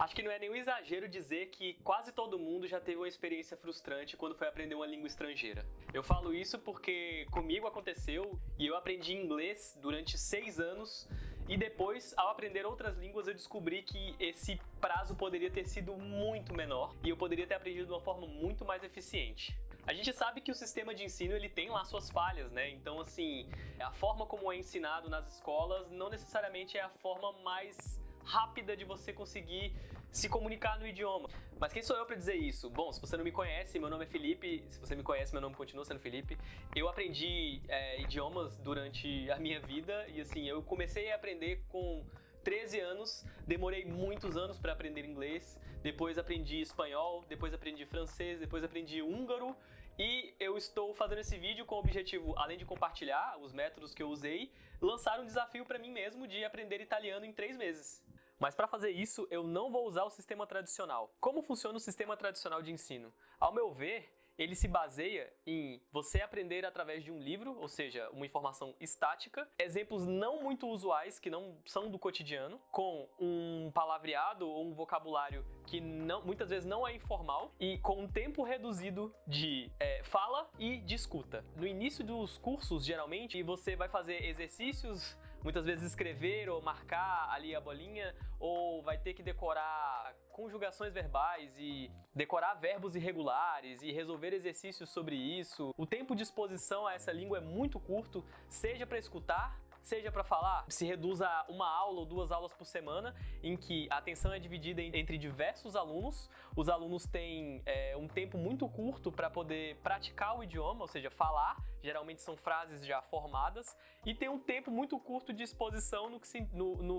Acho que não é nenhum exagero dizer que quase todo mundo já teve uma experiência frustrante quando foi aprender uma língua estrangeira. Eu falo isso porque comigo aconteceu e eu aprendi inglês durante 6 anos e depois, ao aprender outras línguas, eu descobri que esse prazo poderia ter sido muito menor e eu poderia ter aprendido de uma forma muito mais eficiente. A gente sabe que o sistema de ensino ele tem lá suas falhas, né? Então, assim, a forma como é ensinado nas escolas não necessariamente é a forma mais rápida de você conseguir se comunicar no idioma. Mas quem sou eu para dizer isso? Bom, se você não me conhece, meu nome é Felipe. Se você me conhece, meu nome continua sendo Felipe. Eu aprendi idiomas durante a minha vida e assim, eu comecei a aprender com 13 anos, demorei muitos anos para aprender inglês, depois aprendi espanhol, depois aprendi francês, depois aprendi húngaro e eu estou fazendo esse vídeo com o objetivo, além de compartilhar os métodos que eu usei, lançar um desafio para mim mesmo de aprender italiano em 3 meses. Mas para fazer isso, eu não vou usar o sistema tradicional. Como funciona o sistema tradicional de ensino? Ao meu ver, ele se baseia em você aprender através de um livro, ou seja, uma informação estática, exemplos não muito usuais, que não são do cotidiano, com um palavreado ou um vocabulário que muitas vezes não é informal e com um tempo reduzido de fala e de escuta. No início dos cursos, geralmente, você vai fazer exercícios, muitas vezes escrever ou marcar ali a bolinha, ou vai ter que decorar conjugações verbais e decorar verbos irregulares e resolver exercícios sobre isso. O tempo de exposição a essa língua é muito curto, seja para escutar, seja para falar. Se reduz a 1 aula ou 2 aulas por semana, em que a atenção é dividida entre diversos alunos. Os alunos têm um tempo muito curto para poder praticar o idioma, ou seja, falar. Geralmente são frases já formadas. E tem um tempo muito curto de exposição no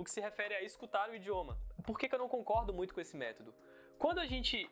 que se refere a escutar o idioma. Por que eu não concordo muito com esse método? Quando a gente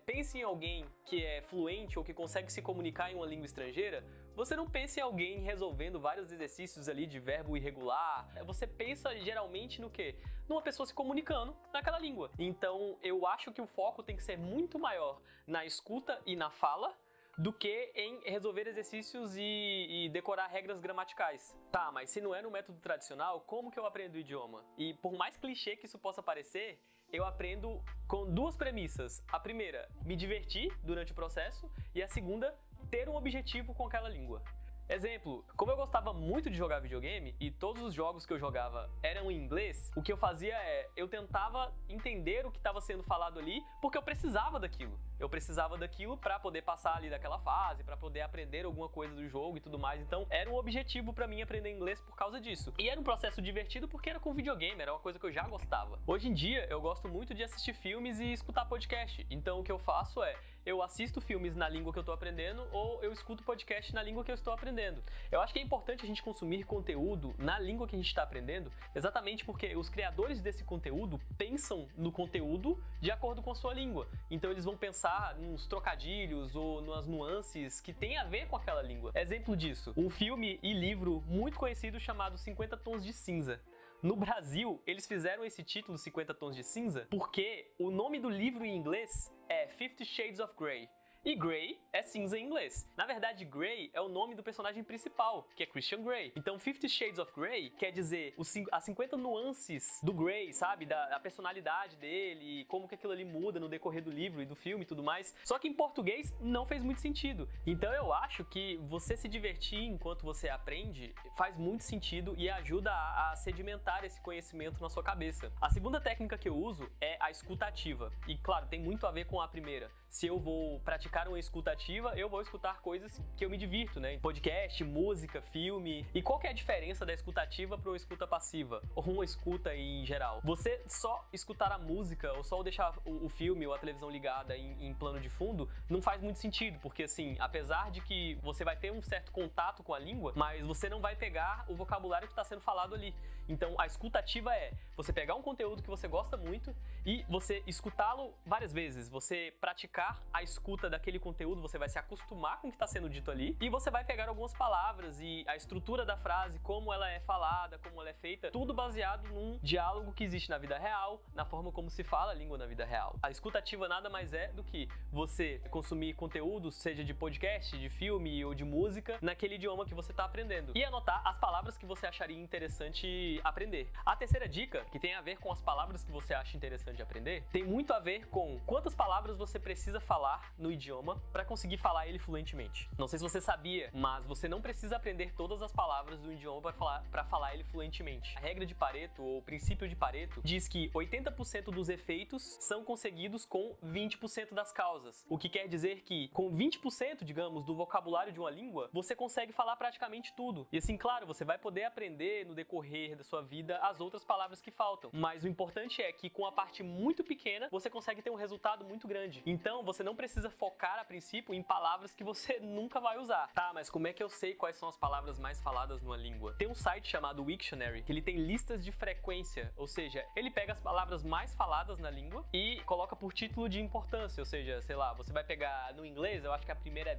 pensa em alguém que é fluente ou que consegue se comunicar em uma língua estrangeira, você não pensa em alguém resolvendo vários exercícios ali de verbo irregular. Você pensa geralmente no quê? Numa pessoa se comunicando naquela língua. Então eu acho que o foco tem que ser muito maior na escuta e na fala do que em resolver exercícios e decorar regras gramaticais. Tá, mas se não é no método tradicional, como que eu aprendo o idioma? E por mais clichê que isso possa parecer, eu aprendo com 2 premissas. A primeira, me divertir durante o processo, e a segunda, ter um objetivo com aquela língua. Exemplo, como eu gostava muito de jogar videogame e todos os jogos que eu jogava eram em inglês, o que eu fazia eu tentava entender o que estava sendo falado ali porque eu precisava daquilo. Eu precisava daquilo para poder passar ali daquela fase, para poder aprender alguma coisa do jogo e tudo mais. Então era um objetivo para mim aprender inglês por causa disso. E era um processo divertido porque era com videogame, era uma coisa que eu já gostava. Hoje em dia eu gosto muito de assistir filmes e escutar podcast. Então o que eu faço eu assisto filmes na língua que eu estou aprendendo ou eu escuto podcast na língua que eu estou aprendendo. Eu acho que é importante a gente consumir conteúdo na língua que a gente está aprendendo, exatamente porque os criadores desse conteúdo pensam no conteúdo de acordo com a sua língua. Então eles vão pensar nos trocadilhos ou nas nuances que tem a ver com aquela língua. Exemplo disso, um filme e livro muito conhecido chamado 50 Tons de Cinza. No Brasil, eles fizeram esse título 50 Tons de Cinza porque o nome do livro em inglês é 50 Shades of Grey. E Grey é cinza em inglês. Na verdade, Grey é o nome do personagem principal, que é Christian Grey. Então, 50 Shades of Grey quer dizer as 50 nuances do Grey, sabe? Da personalidade dele, como que aquilo ali muda no decorrer do livro e do filme e tudo mais. Só que em português não fez muito sentido. Então, eu acho que você se divertir enquanto você aprende faz muito sentido e ajuda a sedimentar esse conhecimento na sua cabeça. A segunda técnica que eu uso é a escuta ativa. E, claro, tem muito a ver com a primeira. Se eu vou praticar uma escuta ativa, eu vou escutar coisas que eu me divirto, né? Podcast, música, filme. E qual que é a diferença da escuta ativa para uma escuta passiva? Ou uma escuta em geral? Você só escutar a música ou só deixar o filme ou a televisão ligada em plano de fundo não faz muito sentido, porque assim, apesar de que você vai ter um certo contato com a língua, mas você não vai pegar o vocabulário que está sendo falado ali. Então a escuta ativa é você pegar um conteúdo que você gosta muito e você escutá-lo várias vezes, você praticar focar a escuta daquele conteúdo, você vai se acostumar com o que está sendo dito ali e você vai pegar algumas palavras e a estrutura da frase, como ela é falada, como ela é feita, tudo baseado num diálogo que existe na vida real, na forma como se fala a língua na vida real. A escuta ativa nada mais é do que você consumir conteúdo, seja de podcast, de filme ou de música, naquele idioma que você está aprendendo e anotar as palavras que você acharia interessante aprender. A terceira dica, que tem a ver com as palavras que você acha interessante aprender, tem muito a ver com quantas palavras você precisa falar no idioma para conseguir falar ele fluentemente. Não sei se você sabia, mas você não precisa aprender todas as palavras do idioma para falar ele fluentemente. A regra de Pareto, ou o princípio de Pareto, diz que 80% dos efeitos são conseguidos com 20% das causas. O que quer dizer que com 20%, digamos, do vocabulário de uma língua, você consegue falar praticamente tudo. E assim, claro, você vai poder aprender no decorrer da sua vida as outras palavras que faltam. Mas o importante é que com a parte muito pequena, você consegue ter um resultado muito grande. Então, você não precisa focar a princípio em palavras que você nunca vai usar. Tá, mas como é que eu sei quais são as palavras mais faladas numa língua? Tem um site chamado Wiktionary, que ele tem listas de frequência, ou seja, ele pega as palavras mais faladas na língua e coloca por título de importância, ou seja, sei lá, você vai pegar no inglês, eu acho que a primeira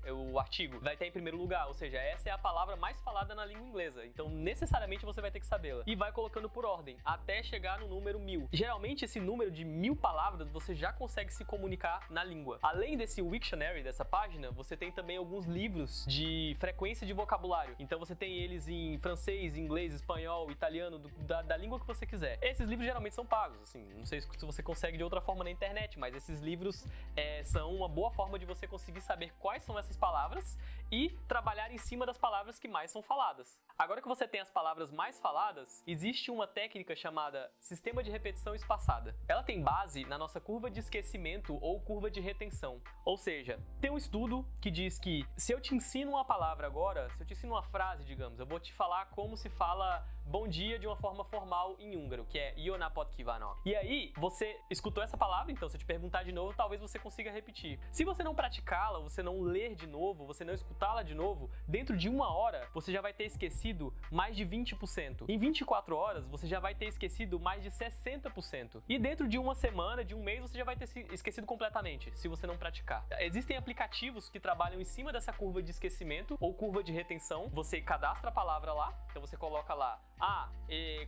é o artigo, vai estar em primeiro lugar, ou seja, essa é a palavra mais falada na língua inglesa, então necessariamente você vai ter que sabê-la. E vai colocando por ordem, até chegar no número 1000. Geralmente esse número de 1000 palavras você já consegue se comunicar na língua. Além desse Wiktionary, dessa página, você tem também alguns livros de frequência de vocabulário. Então você tem eles em francês, inglês, espanhol, italiano, da língua que você quiser. Esses livros geralmente são pagos, assim, não sei se você consegue de outra forma na internet, mas esses livros são uma boa forma de você conseguir saber quais são essas palavras e trabalhar em cima das palavras que mais são faladas. Agora que você tem as palavras mais faladas, existe uma técnica chamada sistema de repetição espaçada. Ela tem base na nossa curva de esquecimento ou curva de retenção. Ou seja, tem um estudo que diz que se eu te ensino uma palavra agora, se eu te ensino uma frase, digamos, eu vou te falar como se fala bom dia de uma forma formal em húngaro, que é Jó napot kívánok. E aí, você escutou essa palavra, então se eu te perguntar de novo, talvez você consiga repetir. Se você não praticá-la, você não ler de novo, você não escutá-la de novo, dentro de 1 hora, você já vai ter esquecido mais de 20%. Em 24 horas, você já vai ter esquecido mais de 60%. E dentro de 1 semana, de 1 mês, você já vai ter esquecido completamente, se você não praticar. Existem aplicativos que trabalham em cima dessa curva de esquecimento ou curva de retenção. Você cadastra a palavra lá, então você coloca lá,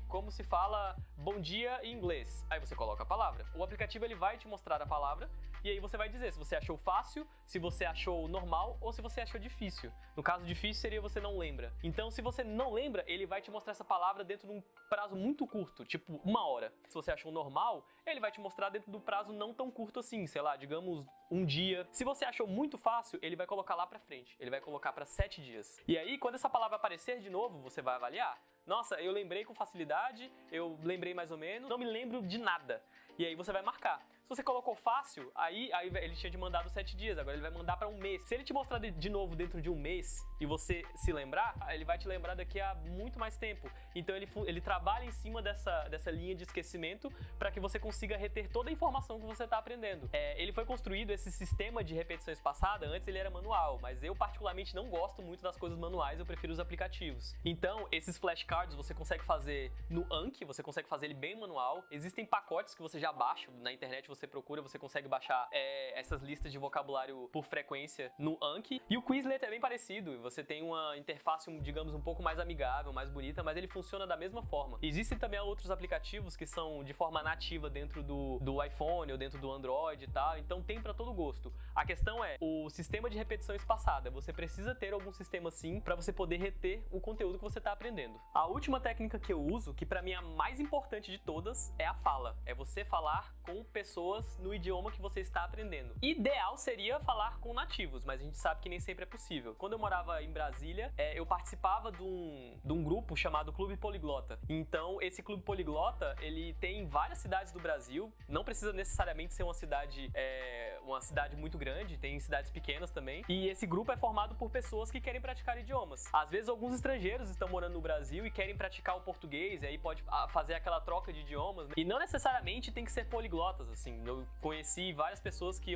como se fala bom dia em inglês. Aí você coloca a palavra. O aplicativo ele vai te mostrar a palavra e aí você vai dizer se você achou fácil, se você achou normal ou se você achou difícil. No caso difícil seria você não lembra. Então se você não lembra, ele vai te mostrar essa palavra dentro de um prazo muito curto, tipo 1 hora. Se você achou normal, ele vai te mostrar dentro do prazo não tão curto assim, sei lá, digamos 1 dia. Se você achou muito fácil, ele vai colocar lá pra frente. Ele vai colocar pra 7 dias. E aí, quando essa palavra aparecer de novo, você vai avaliar. Nossa, eu lembrei com facilidade, eu lembrei mais ou menos, não me lembro de nada. E aí você vai marcar. Se você colocou fácil, aí ele tinha de mandar 7 dias, agora ele vai mandar para 1 mês. Se ele te mostrar de novo dentro de 1 mês e você se lembrar, ele vai te lembrar daqui a muito mais tempo. Então ele trabalha em cima dessa linha de esquecimento para que você consiga reter toda a informação que você está aprendendo. Ele foi construído, esse sistema de repetição espaçada, antes ele era manual, mas eu particularmente não gosto muito das coisas manuais, eu prefiro os aplicativos. Então, esses flashcards você consegue fazer no Anki, você consegue fazer ele bem manual. Existem pacotes que você já baixa na internet, você procura, você consegue baixar essas listas de vocabulário por frequência no Anki. E o Quizlet é bem parecido, você tem uma interface, digamos, um pouco mais amigável, mais bonita, mas ele funciona da mesma forma. Existem também outros aplicativos que são de forma nativa dentro do iPhone ou dentro do Android e tal, então tem para todo gosto. A questão é o sistema de repetição espaçada. Você precisa ter algum sistema assim para você poder reter o conteúdo que você está aprendendo. A última técnica que eu uso, que para mim é a mais importante de todas, é a fala. É você falar com pessoas no idioma que você está aprendendo. Ideal seria falar com nativos, mas a gente sabe que nem sempre é possível. Quando eu morava em Brasília, eu participava de um grupo chamado Clube Poliglota. Então, esse Clube Poliglota, ele tem em várias cidades do Brasil. Não precisa necessariamente ser uma cidade muito grande, tem cidades pequenas também. E esse grupo é formado por pessoas que querem praticar idiomas. Às vezes, alguns estrangeiros estão morando no Brasil e querem praticar o português, e aí pode fazer aquela troca de idiomas, né? E não necessariamente tem que ser poliglotas, assim. Eu conheci várias pessoas que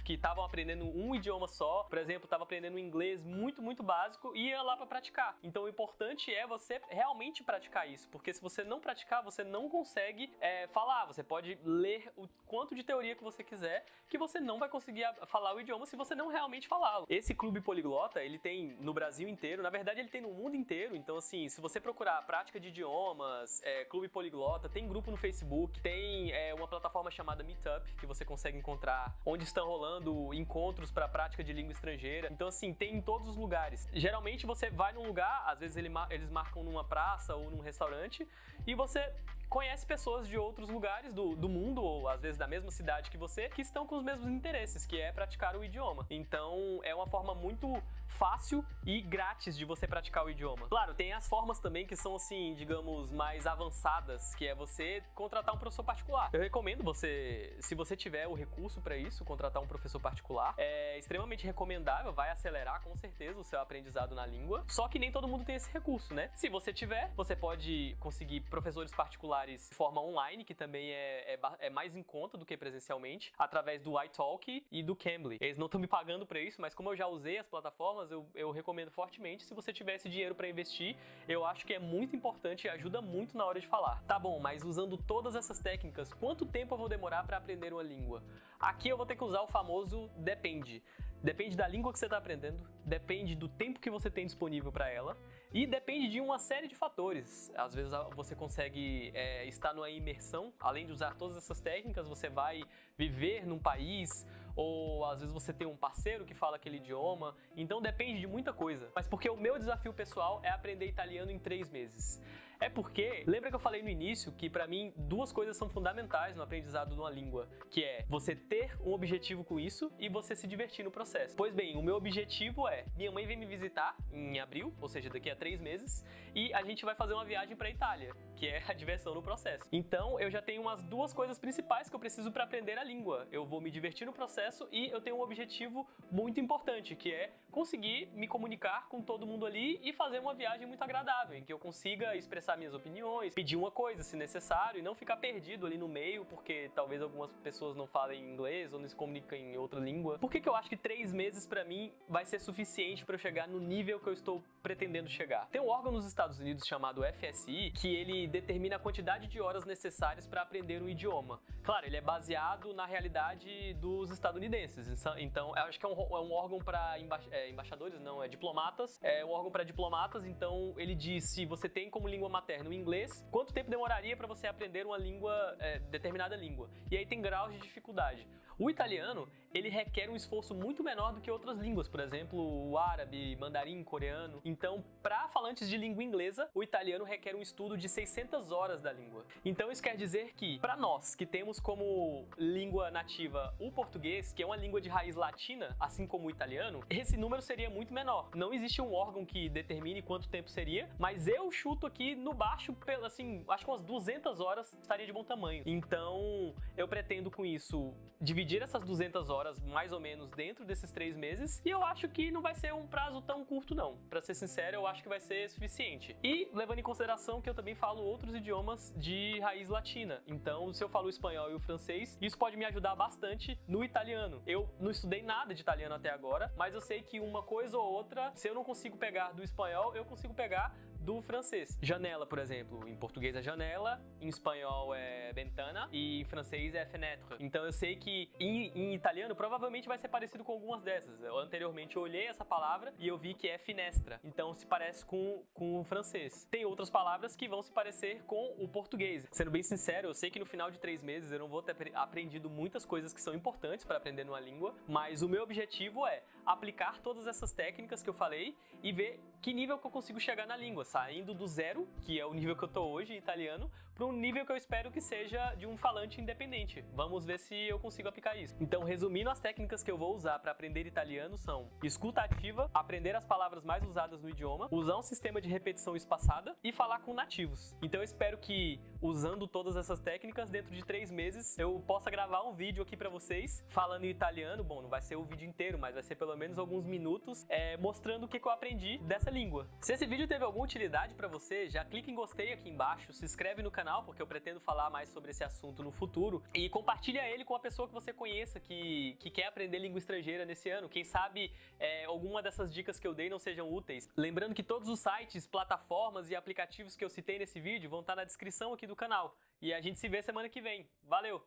que estavam aprendendo um idioma só, por exemplo, estava aprendendo inglês muito básico e ia lá para praticar. Então o importante é você realmente praticar isso, porque se você não praticar, você não consegue falar. Você pode ler o quanto de teoria que você quiser, que você não vai conseguir falar o idioma se você não realmente falá-lo. Esse clube poliglota, ele tem no Brasil inteiro, na verdade ele tem no mundo inteiro, então assim, se você procurar prática de idiomas, clube poliglota, tem grupo no Facebook, tem uma plataforma chamada Meetup, que você consegue encontrar, onde estão rolando encontros para prática de língua estrangeira. Então assim, tem em todos os lugares. Geralmente você vai num lugar, às vezes eles marcam numa praça ou num restaurante, e você conhece pessoas de outros lugares do mundo, ou às vezes da mesma cidade que você, que estão com os mesmos interesses, que é praticar o idioma. Então é uma forma muito fácil e grátis de você praticar o idioma. Claro, tem as formas também que são assim, digamos, mais avançadas, que é você contratar um professor particular. Eu recomendo você, se você tiver o recurso para isso, contratar um professor particular. É extremamente recomendável, vai acelerar com certeza o seu aprendizado na língua, só que nem todo mundo tem esse recurso, né? Se você tiver, você pode conseguir professores particulares de forma online, que também é mais em conta do que presencialmente, através do iTalk e do Cambly. Eles não estão me pagando para isso, mas como eu já usei as plataformas, eu recomendo fortemente. Se você tiver esse dinheiro para investir, eu acho que é muito importante e ajuda muito na hora de falar. Tá bom, mas usando todas essas técnicas, quanto tempo eu vou demorar para aprender uma língua? Aqui eu vou ter que usar o famoso depende. Depende da língua que você está aprendendo, depende do tempo que você tem disponível para ela e depende de uma série de fatores. Às vezes você consegue estar numa imersão, além de usar todas essas técnicas, você vai viver num país, ou às vezes você tem um parceiro que fala aquele idioma, então depende de muita coisa. Mas porque o meu desafio pessoal é aprender italiano em 3 meses. É porque, lembra que eu falei no início que pra mim 2 coisas são fundamentais no aprendizado de uma língua, que é você ter um objetivo com isso e você se divertir no processo. Pois bem, o meu objetivo é, minha mãe vem me visitar em abril, ou seja, daqui a 3 meses, e a gente vai fazer uma viagem pra Itália, que é a diversão no processo. Então eu já tenho umas 2 coisas principais que eu preciso pra aprender a língua. Eu vou me divertir no processo e eu tenho um objetivo muito importante, que é conseguir me comunicar com todo mundo ali e fazer uma viagem muito agradável, em que eu consiga expressar minhas opiniões, pedir uma coisa se necessário e não ficar perdido ali no meio, porque talvez algumas pessoas não falem inglês ou não se comuniquem em outra língua. Por que eu acho que 3 meses pra mim vai ser suficiente pra eu chegar no nível que eu estou pretendendo chegar? Tem um órgão nos Estados Unidos chamado FSI, que ele determina a quantidade de horas necessárias para aprender um idioma. Claro, ele é baseado na realidade dos estadunidenses, então eu acho que é um órgão para embaixadores, não, é diplomatas, é um órgão para diplomatas, então ele diz se você tem como língua materna o inglês, quanto tempo demoraria para você aprender uma língua, determinada língua. E aí tem graus de dificuldade. O italiano, ele requer um esforço muito menor do que outras línguas, por exemplo, o árabe, mandarim, coreano. Então, para falantes de língua inglesa, o italiano requer um estudo de 600 horas da língua. Então, isso quer dizer que, para nós, que temos como língua nativa o português, que é uma língua de raiz latina, assim como o italiano, esse número seria muito menor. Não existe um órgão que determine quanto tempo seria, mas eu chuto aqui no baixo, assim, acho que umas 200 horas estaria de bom tamanho. Então, eu pretendo com isso dividir essas 200 horas mais ou menos dentro desses 3 meses e eu acho que não vai ser um prazo tão curto não. Pra ser sincero, eu acho que vai ser suficiente. E levando em consideração que eu também falo outros idiomas de raiz latina. Então, se eu falo o espanhol e o francês, isso pode me ajudar bastante no italiano. Eu não estudei nada de italiano até agora, mas eu sei que uma coisa ou outra, se eu não consigo pegar do espanhol, eu consigo pegar do francês. Janela, por exemplo, em português é janela, em espanhol é ventana e em francês é fenêtre. Então eu sei que em italiano provavelmente vai ser parecido com algumas dessas. Eu anteriormente olhei essa palavra e eu vi que é finestra, então se parece com o francês. Tem outras palavras que vão se parecer com o português. Sendo bem sincero, eu sei que no final de 3 meses eu não vou ter aprendido muitas coisas que são importantes para aprender numa língua, mas o meu objetivo é aplicar todas essas técnicas que eu falei e ver que nível que eu consigo chegar na língua, saindo do 0, que é o nível que eu tô hoje em italiano, para um nível que eu espero que seja de um falante independente. Vamos ver se eu consigo aplicar isso. Então, resumindo, as técnicas que eu vou usar para aprender italiano são escuta ativa, aprender as palavras mais usadas no idioma, usar um sistema de repetição espaçada e falar com nativos. Então, eu espero que, usando todas essas técnicas, dentro de 3 meses, eu possa gravar um vídeo aqui para vocês falando em italiano. Bom, não vai ser o vídeo inteiro, mas vai ser pelo pelo menos alguns minutos, mostrando o que eu aprendi dessa língua. Se esse vídeo teve alguma utilidade para você, já clica em gostei aqui embaixo, se inscreve no canal, porque eu pretendo falar mais sobre esse assunto no futuro, e compartilha ele com a pessoa que você conheça que quer aprender língua estrangeira nesse ano. Quem sabe alguma dessas dicas que eu dei não sejam úteis. Lembrando que todos os sites, plataformas e aplicativos que eu citei nesse vídeo vão estar na descrição aqui do canal. E a gente se vê semana que vem. Valeu!